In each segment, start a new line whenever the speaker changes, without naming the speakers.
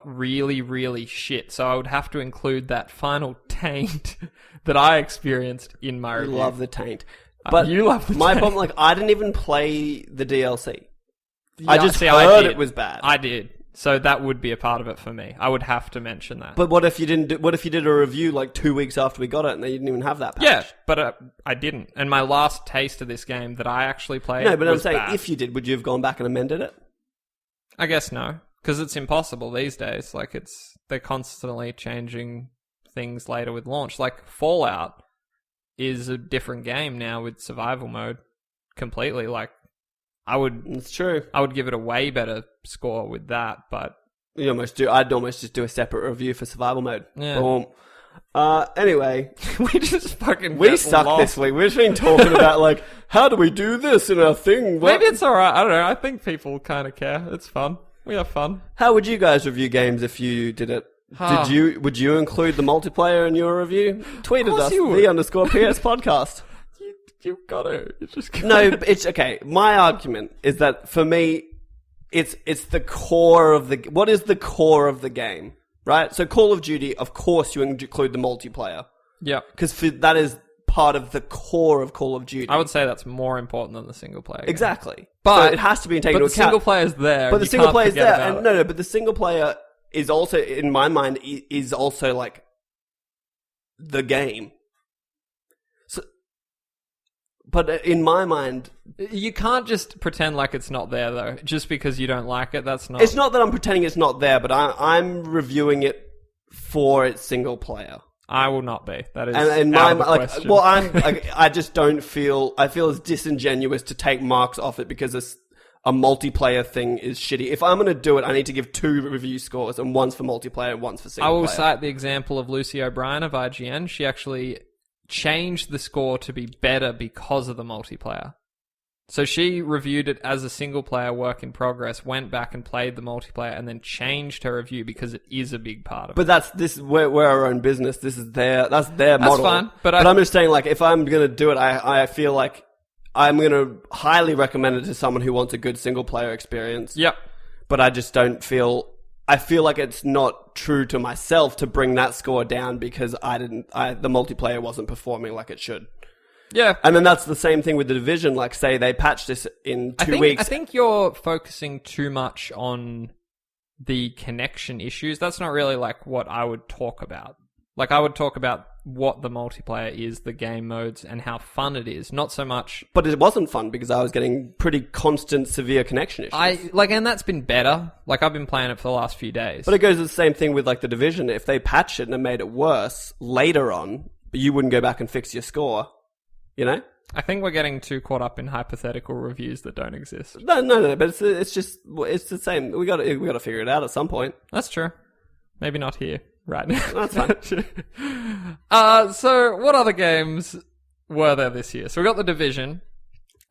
really, really shit. So I would have to include that final taint that I experienced in my review.
Love the taint. But
you love the
my
taint.
problem, like, I didn't even play the DLC.
Yeah,
I just heard it was bad.
I did. So that would be a part of it for me. I would have to mention that.
But what if you didn't? What if you did a review like 2 weeks after we got it and they didn't even have that patch?
Yeah, but I didn't. And my last taste of this game that I actually played
No, but I'm
was
saying
bad.
if you did, would you have gone back and amended it?
I guess no, because it's impossible these days. Like they're constantly changing things later with launch. Like Fallout is a different game now with survival mode completely. Like
It's true.
I would give it a way better score with that, but
I'd almost just do a separate review for survival mode.
Yeah.
Boom. Anyway,
we just fucking
we
get
suck
lost.
this week. We've just been talking about like how do we do this in our thing.
Maybe it's alright. I don't know. I think people kind of care. It's fun. We have fun.
How would you guys review games if you did it? Would you include the multiplayer in your review? Tweet at us, _PS podcast.
You've got to. You just
No, it's okay. My argument is that for me, it's the core of the. What is the core of the game, right? So Call of Duty, of course, you include the multiplayer.
Yeah,
because that is part of the core of Call of Duty.
I would say that's more important than the single player game.
Exactly,
but
so it has to be taken into account.
But the single player's there.
But the single player's there, and
no.
but the single player is also, in my mind, is also like the game. But in my mind,
you can't just pretend like it's not there, though. Just because you don't like it, that's not...
It's not that I'm pretending it's not there, but I'm reviewing it for its single player.
I will not be. That is
and
out of the question.
Well, I just don't feel... I feel it's disingenuous to take marks off it because a multiplayer thing is shitty. If I'm going to do it, I need to give 2 review scores, and one's for multiplayer and one's for single player.
I will cite the example of Lucy O'Brien of IGN. She actually changed the score to be better because of the multiplayer. So she reviewed it as a single player work in progress, went back and played the multiplayer, and then changed her review because it is a big part of it.
But we're our own business. That's their model.
That's fine. But
I'm just saying, like, if I'm going to do it, I feel like I'm going to highly recommend it to someone who wants a good single player experience.
Yep.
But I just don't feel... I feel like it's not true to myself to bring that score down because the multiplayer wasn't performing like it should.
Yeah.
And then that's the same thing with The Division. Like, say they patch this in 2 weeks.
I think you're focusing too much on the connection issues. That's not really like what I would talk about. Like, I would talk about what the multiplayer is, the game modes, and how fun it is. Not so much...
But it wasn't fun because I was getting pretty constant, severe connection issues.
And that's been better. Like, I've been playing it for the last few days.
But it goes the same thing with, like, The Division. If they patch it and it made it worse later on, but you wouldn't go back and fix your score, you know?
I think we're getting too caught up in hypothetical reviews that don't exist.
No, but it's the same. We got to figure it out at some point.
That's true. Maybe not here. Right now.
That's fine.
So what other games were there this year? So we got The Division.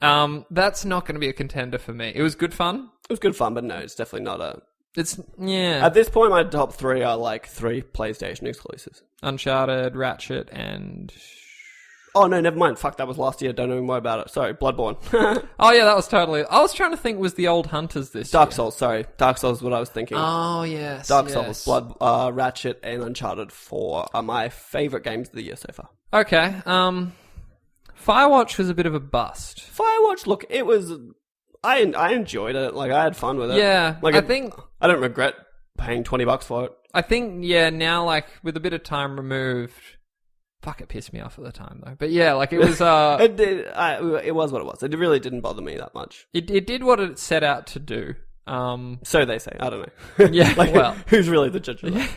That's not going to be a contender for me. It was good fun.
It was good fun, but no, it's definitely not a...
Yeah.
At this point, my top 3 are like 3 PlayStation exclusives.
Uncharted, Ratchet, and...
Oh, no, never mind. Fuck, that was last year. Don't even worry about it. Sorry, Bloodborne.
Oh, yeah, that was totally... I was trying to think, was the old Hunters this
Dark
year?
Souls, sorry. Dark Souls is what I was thinking.
Oh, yes.
Dark Souls, Ratchet, and Uncharted 4 are my favourite games of the year so far.
Okay. Firewatch was a bit of a bust.
Firewatch, look, it was... I enjoyed it. Like, I had fun with it.
Yeah,
like,
I think...
I don't regret paying $20 for it.
I think, yeah, now, like, with a bit of time removed... Fuck, it pissed me off at the time, though. But yeah, like, it was...
it was what it was. It really didn't bother me that much.
It did what it set out to do.
So they say. I don't know.
Yeah,
like,
well...
Who's really the judge of that?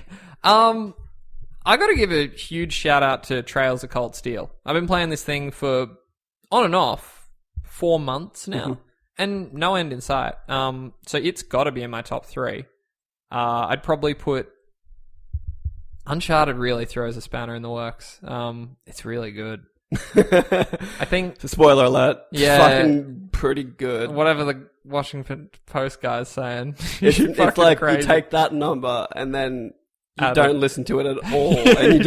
I gotta give a huge shout out to Trails of Cold Steel. I've been playing this thing for, on and off, 4 months now. Mm-hmm. And no end in sight. So it's gotta be in my top 3. I'd probably put... Uncharted really throws a spanner in the works. It's really good. I think...
Spoiler alert.
Yeah.
Fucking pretty good.
Whatever the Washington Post guy's saying.
It's like
crazy.
You take that number and then you don't listen to it at all. And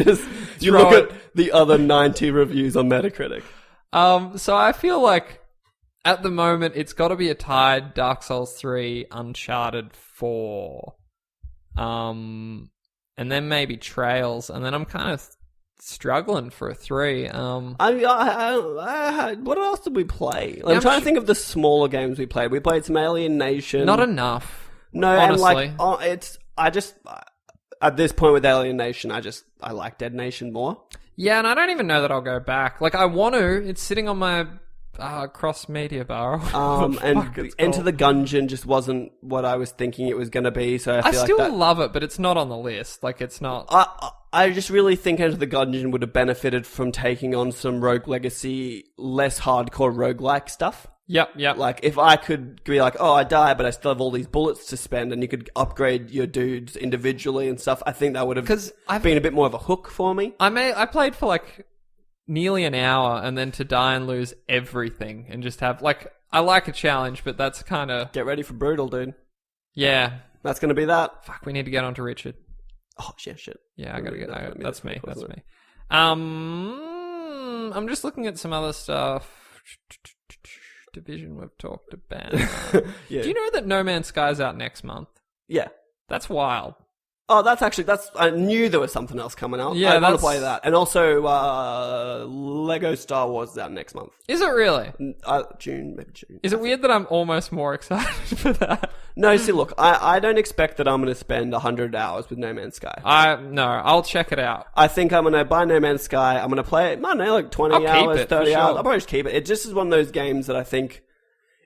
you look at the other 90 reviews on Metacritic.
So I feel like at the moment it's got to be a tied Dark Souls 3, Uncharted 4. And then maybe Trails, and then I'm kind of struggling for a 3.
What else did we play? I'm trying to think of the smaller games we played. We played some Alien Nation.
Not enough.
No,
honestly.
and at this point with Alien Nation, I like Dead Nation more.
Yeah, and I don't even know that I'll go back. Like, I want to. It's sitting on my cross-media bar.
And Enter the Gungeon just wasn't what I was thinking it was going to be, so I feel
still love it, but it's not on the list. Like, it's not...
I just really think Enter the Gungeon would have benefited from taking on some Rogue Legacy, less hardcore roguelike stuff.
Yep.
Like, if I could be like, oh, I die, but I still have all these bullets to spend, and you could upgrade your dudes individually and stuff, I think that would have been a bit more of a hook for me.
I played for, like, nearly an hour, and then to die and lose everything, and just have, like, I like a challenge, but that's kind of...
Get ready for brutal, dude.
Yeah.
That's going to be that.
Fuck, we need to get on to Richard.
Oh, shit.
Yeah, I gotta get... That's me. I'm just looking at some other stuff. Division we've talked about.
Yeah.
Do you know that No Man's Sky's out next month?
Yeah.
That's wild.
Oh, I knew there was something else coming out.
Yeah,
I want to play that. And also, Lego Star Wars is out next month.
Is it really?
Maybe June.
Is it weird that I'm almost more excited for that?
No, see, look, I don't expect that I'm going to spend 100 hours with No Man's Sky.
No, I'll check it out.
I think I'm going to buy No Man's Sky. I'm going to play it, I don't know, like 20 hours, 30 hours. I'll probably just keep it. It just is one of those games that I think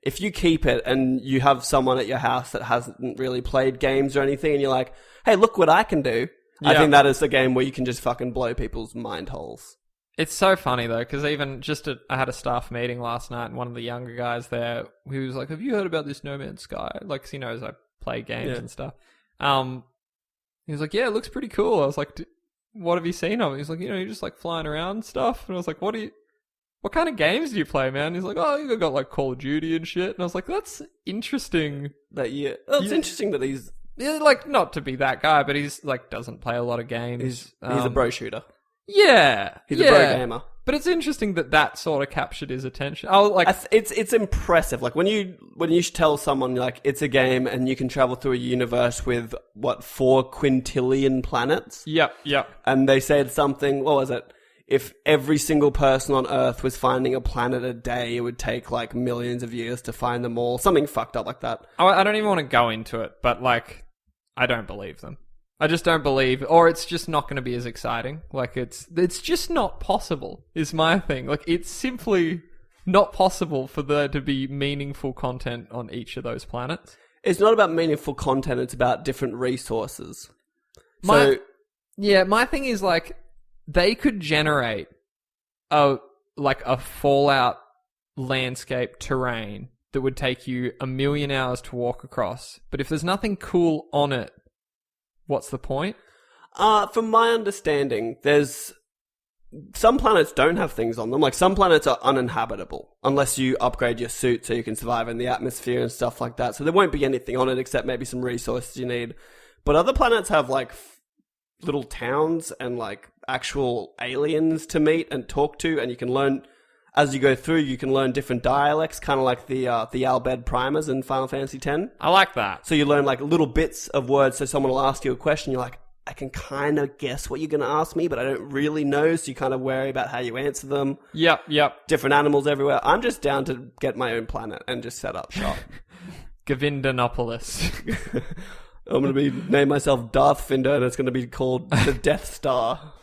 if you keep it and you have someone at your house that hasn't really played games or anything and you're like, hey, look what I can do. Yeah. I think that is a game where you can just fucking blow people's mind holes.
It's so funny, though, because even I had a staff meeting last night, and one of the younger guys there, who was like, have you heard about this No Man's Sky? Like, 'cause he knows I play games and stuff. He was like, yeah, it looks pretty cool. I was like, what have you seen of it? He's like, you're just, like, flying around and stuff. And I was like, what kind of games do you play, man? He's like, oh, you got, like, Call of Duty and shit. And I was like, that's interesting.
It's interesting that he's...
Yeah, like, not to be that guy, but he's, like, doesn't play a lot of games.
He's a bro shooter.
Yeah.
He's a bro gamer.
But it's interesting that sort of captured his attention. Oh, like...
It's impressive. Like, when you tell someone, like, it's a game and you can travel through a universe with, 4 quintillion planets?
Yep.
And they said something, what was it? If every single person on Earth was finding a planet a day, it would take, like, millions of years to find them all. Something fucked up like that.
I don't even want to go into it, but, like, I don't believe them. I just don't believe, or it's just not going to be as exciting. Like, it's just not possible, is my thing. Like, it's simply not possible for there to be meaningful content on each of those planets.
It's not about meaningful content, it's about different resources.
My thing is, like, they could generate a Fallout landscape terrain that would take you 1 million hours to walk across. But if there's nothing cool on it, what's the point?
From my understanding, there's... Some planets don't have things on them. Like, some planets are uninhabitable unless you upgrade your suit so you can survive in the atmosphere and stuff like that. So there won't be anything on it except maybe some resources you need. But other planets have, like, little towns and, like, actual aliens to meet and talk to, and you can learn... As you go through, you can learn different dialects, kind of like the Albed primers in Final Fantasy X.
I like that.
So you learn, like, little bits of words, so someone will ask you a question, you're like, I can kind of guess what you're going to ask me, but I don't really know, so you kind of worry about how you answer them.
Yep.
Different animals everywhere. I'm just down to get my own planet and just set up shop.
Govindanopolis. I'm
going to name myself Darth Finder, and it's going to be called the Death Star.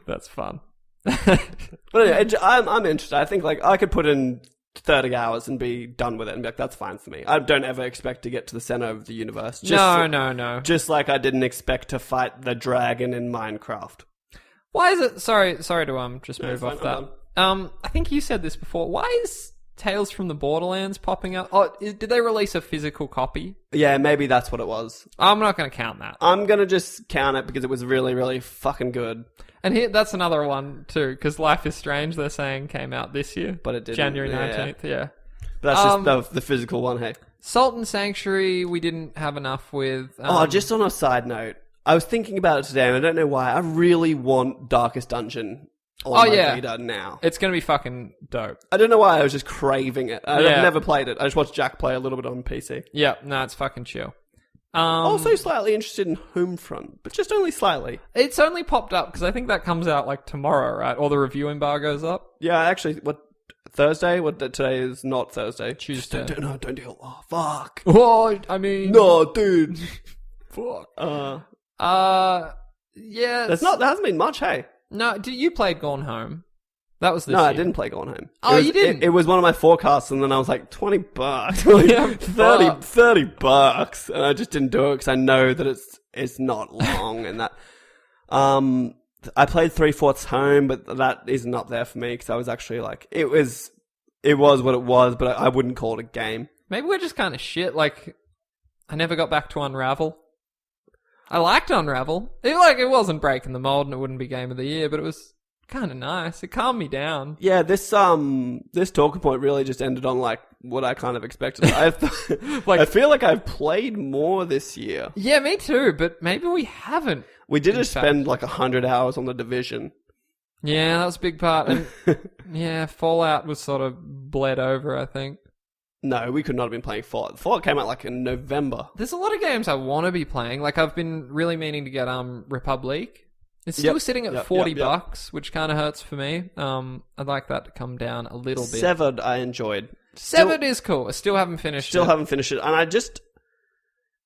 That's fun.
But anyway, I'm interested. I think, like, I could put in 30 hours and be done with it and be like, that's fine for me. I don't ever expect to get to the center of the universe.
No.
Just like I didn't expect to fight the dragon in Minecraft.
Why is it... Sorry to just move off that. I think you said this before. Why is Tales from the Borderlands popping up? Oh, did they release a physical copy?
Yeah, maybe that's what it was.
I'm not going to count that.
I'm going to just count it because it was really, really fucking good.
And that's another one, too, because Life is Strange, they're saying, came out this year.
But it didn't.
January 19th, yeah.
But that's just the physical one, hey.
Salt and Sanctuary, we didn't have enough with...
just on a side note, I was thinking about it today, and I don't know why, I really want Darkest Dungeon on my Vita now.
It's going to be fucking dope.
I don't know why, I was just craving it. I've never played it. I just watched Jack play a little bit on PC.
Yeah, no, it's fucking chill.
Also slightly interested in Homefront, but just only slightly.
It's only popped up because I think that comes out like tomorrow, right? Or the review embargo's up.
Yeah, actually, Thursday? Today is not Thursday.
Tuesday.
Don't deal. Oh, fuck.
Oh, I mean...
No, dude.
Fuck. Yeah.
There hasn't been much, hey?
No, you played Gone Home? That was this
No,
year.
I didn't play Gone Home.
Oh, you didn't?
It was one of my forecasts, and then I was like, $20.
Yeah,
30 bucks. And I just didn't do it because I know that it's not long and that... I played 3/4 Home, but that isn't up there for me because I was actually like... It was what it was, but I wouldn't call it a game.
Maybe we're just kind of shit. Like, I never got back to Unravel. I liked Unravel. It wasn't breaking the mold and it wouldn't be Game of the Year, but it was kind of nice. It calmed me down.
Yeah, this talking point really just ended on like what I kind of expected. I feel like I've played more this year.
Yeah, me too, but maybe we haven't.
We did just spend like 100 hours on The Division.
Yeah, that was a big part. And yeah, Fallout was sort of bled over, I think.
No, we could not have been playing Fallout. Fallout came out like in November.
There's a lot of games I want to be playing. Like, I've been really meaning to get Republic. It's still sitting at $40, which kind of hurts for me. I'd like that to come down a little bit.
Severed, I enjoyed.
Severed is cool. I still haven't finished it.
Haven't finished it. And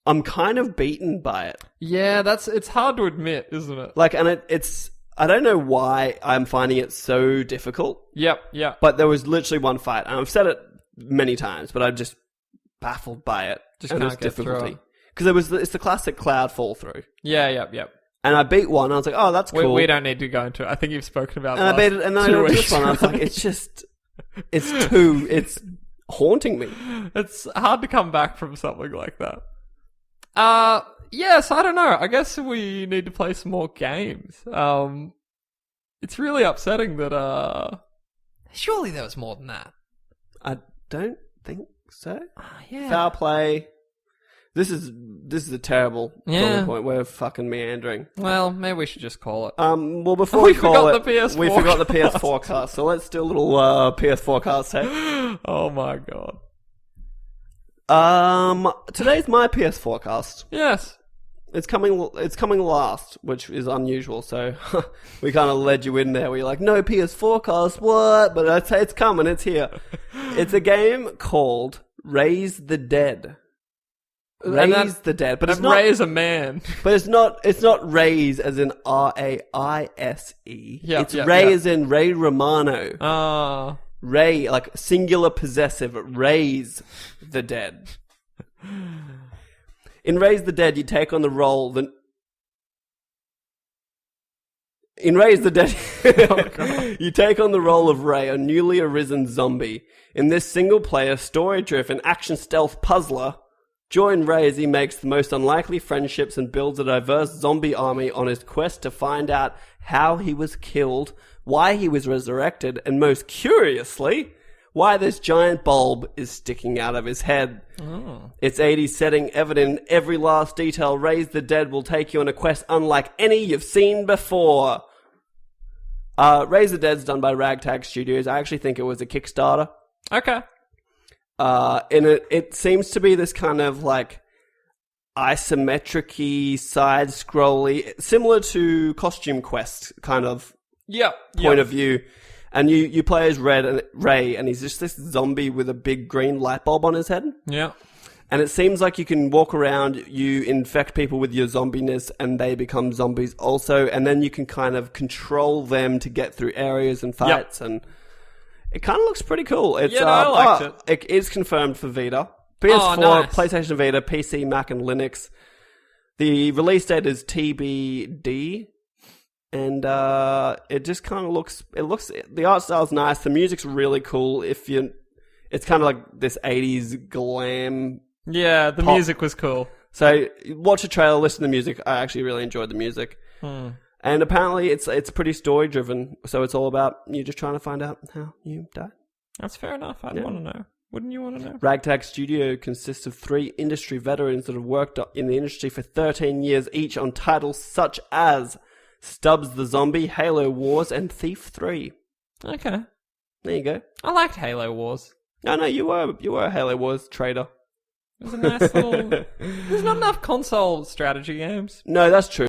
I'm kind of beaten by it.
Yeah, it's hard to admit, isn't it?
Like, and it's... I don't know why I'm finding it so difficult.
Yep.
But there was literally one fight, and I've said it many times, but I'm just baffled by it.
Just can't get through it.
Because it's the classic cloud fall through.
Yeah, yep.
And I beat one, and I was like, oh, that's cool.
We don't need to go into it. I think you've spoken about it.
And I beat it, and then I did this one, and I was like, it's haunting me.
It's hard to come back from something like that. Yes, I don't know. I guess we need to play some more games. It's really upsetting that, surely there was more than that.
I don't think so.
Yeah.
Foul play. This is a terrible talking point. We're fucking meandering.
Well, maybe we should just call it.
Well, before we call it,
we
forgot the PS4 cast. So let's do a little PS4 cast. Hey?
Oh my god.
Today's my PS4 cast.
Yes.
It's coming last, which is unusual. So we kind of led you in there. Where you're like, no PS4 cast, what? But I'd say it's coming. It's here. It's a game called Raise the Dead. Raise the Dead, but it's not.
Ray is a man,
but it's not. It's not Raise as in Raise. It's Ray as in Ray Romano. Ray, like singular possessive. Raise the Dead. In Raise the Dead, you take on the role that... In Raise the Dead, you take on the role of Ray, a newly arisen zombie. In this single-player, story-driven, action-stealth puzzler, join Ray as he makes the most unlikely friendships and builds a diverse zombie army on his quest to find out how he was killed, why he was resurrected, and most curiously... why this giant bulb is sticking out of his head. Oh. Its 80s setting evident in every last detail. Raise the Dead will take you on a quest unlike any you've seen before. Raise the Dead's done by Ragtag Studios. I actually think it was a Kickstarter.
Okay.
And it seems to be this kind of like isometric-y, side-scrolly, similar to Costume Quest kind of point of view. And you play as Ray, and he's just this zombie with a big green light bulb on his head.
Yeah.
And it seems like you can walk around, you infect people with your zombiness, and they become zombies also. And then you can kind of control them to get through areas and fights. And it kind of looks pretty cool. It's,
I liked it.
It is confirmed for Vita. PS4,
nice.
PlayStation Vita, PC, Mac, and Linux. The release date is TBD. And it just kind of looks. The art style's nice. The music's really cool. It's kind of like this 80s glam.
Yeah, the
pop.
music was cool.
So watch the trailer, listen to the music. I actually really enjoyed the music. And apparently it's pretty story driven. So it's all about you just trying to find out how you died.
That's fair enough. I'd want to know. Wouldn't you want to know?
Ragtag Studio consists of 3 industry veterans that have worked in the industry for 13 years each on titles such as Stubbs the Zombie, Halo Wars, and Thief 3.
Okay.
There you go.
I liked Halo Wars.
No, you were a Halo Wars trader.
It was a nice little... There's not enough console strategy games.
No, that's true.